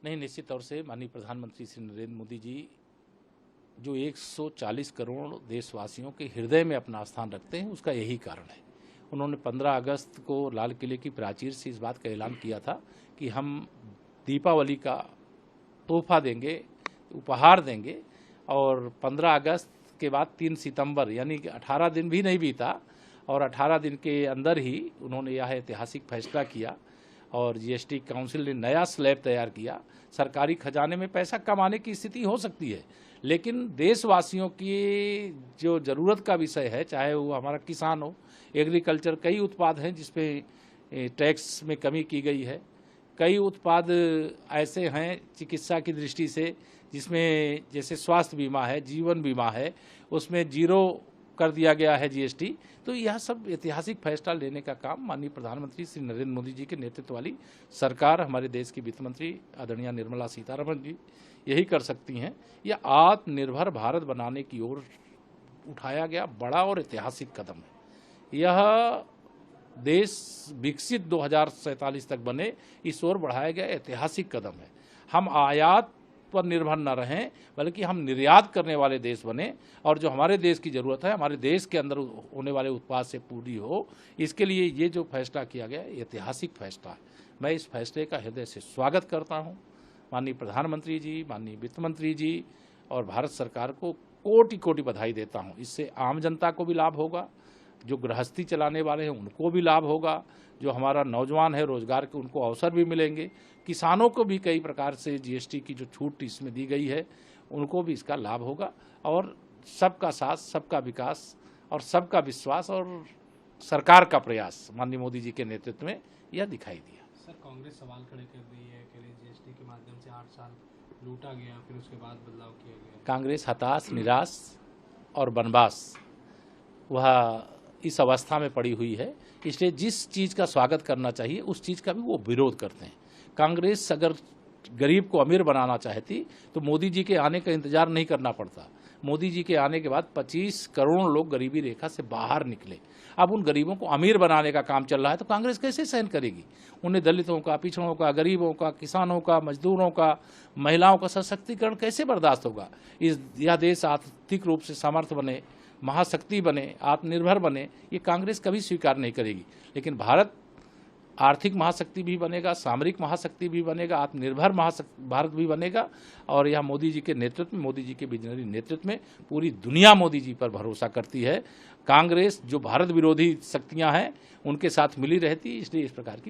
नहीं, निश्चित तौर से माननीय प्रधानमंत्री श्री नरेंद्र मोदी जी जो 140 करोड़ देशवासियों के हृदय में अपना स्थान रखते हैं, उसका यही कारण है। उन्होंने 15 अगस्त को लाल किले की प्राचीर से इस बात का ऐलान किया था कि हम दीपावली का तोहफा देंगे, उपहार देंगे, और 15 अगस्त के बाद 3 सितंबर यानी कि 18 दिन भी नहीं बीता और 18 दिन के अंदर ही उन्होंने यह ऐतिहासिक फैसला किया और जीएसटी काउंसिल ने नया स्लैब तैयार किया। सरकारी खजाने में पैसा कम आने की स्थिति हो सकती है, लेकिन देशवासियों की जो ज़रूरत का विषय है, चाहे वो हमारा किसान हो, एग्रीकल्चर, कई उत्पाद हैं जिसपे टैक्स में कमी की गई है। कई उत्पाद ऐसे हैं चिकित्सा की दृष्टि से जिसमें जैसे स्वास्थ्य बीमा है, जीवन बीमा है, उसमें जीरो कर दिया गया है जीएसटी। तो यह सब ऐतिहासिक फैसला लेने का काम माननीय प्रधानमंत्री श्री नरेंद्र मोदी जी के नेतृत्व वाली सरकार, हमारे देश की वित्त मंत्री आदरणीय निर्मला सीतारमण जी यही कर सकती हैं। यह आत्मनिर्भर भारत बनाने की ओर उठाया गया बड़ा और ऐतिहासिक कदम है। यह देश विकसित 2047 तक बने, इस ओर बढ़ाया गया ऐतिहासिक कदम है। हम आयात पर निर्भर न रहें, बल्कि हम निर्यात करने वाले देश बने और जो हमारे देश की ज़रूरत है, हमारे देश के अंदर होने वाले उत्पाद से पूरी हो, इसके लिए ये जो फैसला किया गया ऐतिहासिक फैसला है। मैं इस फैसले का हृदय से स्वागत करता हूँ। माननीय प्रधानमंत्री जी, माननीय वित्त मंत्री जी और भारत सरकार को कोटि कोटि बधाई देता हूँ। इससे आम जनता को भी लाभ होगा, जो गृहस्थी चलाने वाले हैं उनको भी लाभ होगा, जो हमारा नौजवान है रोजगार के उनको अवसर भी मिलेंगे, किसानों को भी कई प्रकार से जीएसटी की जो छूट इसमें दी गई है उनको भी इसका लाभ होगा, और सबका साथ, सबका विकास और सबका विश्वास और सरकार का प्रयास माननीय मोदी जी के नेतृत्व में यह दिखाई दिया। सर, कांग्रेस सवाल खड़े कर रही है कि जीएसटी के माध्यम से 8 साल लूटा गया, फिर उसके बाद बदलाव किया गया। कांग्रेस हताश, निराश और बनबास वह इस अवस्था में पड़ी हुई है, इसलिए जिस चीज़ का स्वागत करना चाहिए उस चीज़ का भी वो विरोध करते हैं। कांग्रेस अगर गरीब को अमीर बनाना चाहती तो मोदी जी के आने का इंतजार नहीं करना पड़ता। मोदी जी के आने के बाद 25 करोड़ लोग गरीबी रेखा से बाहर निकले। अब उन गरीबों को अमीर बनाने का काम चल रहा है, तो कांग्रेस कैसे सहन करेगी? उन्हें दलितों का, पिछड़ों का, गरीबों का, किसानों का, मजदूरों का, महिलाओं का सशक्तिकरण कैसे बर्दाश्त होगा? यह देश आर्थिक रूप से समर्थ बने, महाशक्ति बने, आत्मनिर्भर बने, ये कांग्रेस कभी स्वीकार नहीं करेगी। लेकिन भारत आर्थिक महाशक्ति भी बनेगा, सामरिक महाशक्ति भी बनेगा, आत्मनिर्भर भारत भी बनेगा, और यह मोदी जी के नेतृत्व में, मोदी जी के विजनरी नेतृत्व में पूरी दुनिया मोदी जी पर भरोसा करती है। कांग्रेस जो भारत विरोधी शक्तियां हैं उनके साथ मिली रहती, इसलिए इस प्रकार की